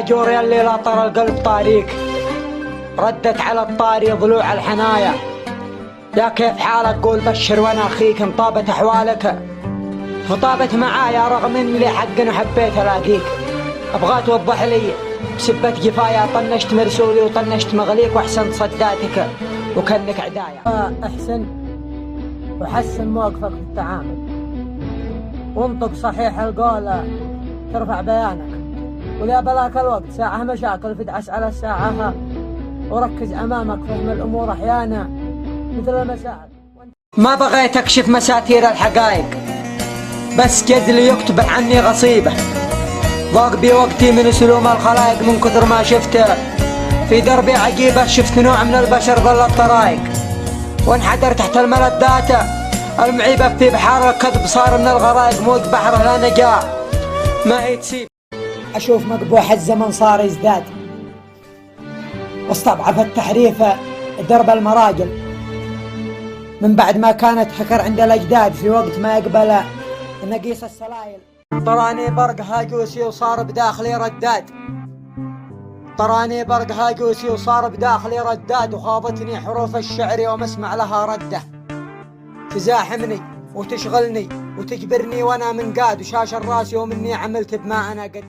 جوري اللي لا طر القلب طاريك، ردت على الطاري ضلوع الحنايا. يا كيف حالك؟ قول بشر وانا اخيك، ان طابت احوالك فطابت معايا، رغم اني لي حق وحبيت الاقيك. ابغى توضح لي بسبة جفايا، طنشت مرسولي وطنشت مغليك، واحسنت صداتك وكانك عدايا. احسن وحسن موقفك في التعامل، وانطق صحيح القول ترفع بيانك، ولا بلاك الوقت ساعة مشاكل فدعس على الساعة، وركز أمامك فهم الأمور أحيانا مثل المسائل. ما بغيت أكشف مساتير الحقائق، بس جذلي يكتب عني غصيبة، ضاق بي وقتي من سلوم الخلائق، من كثر ما شفت في دربي عجيبة. شفت نوع من البشر ظل الطرائق، وانحدر تحت الملذات المعيبة، في بحار الكذب صار من الغرائق، موج بحر لا نجاة ما يتسيب. أشوف مقبوح الزمن صار يزداد، واستضعف التحريف درب المراجل، من بعد ما كانت حكر عند الأجداد، في وقت ما يقبل نقيس السلايل. طراني برق هاجوسي وصار بداخلي رداد، طراني برق هاجوسي وصار بداخلي رداد، وخاضتني حروف الشعر يوم اسمع لها رده، تزاحمني وتشغلني وتجبرني وانا منقاد، وشاش الراس يوم اني عملت بما انا قد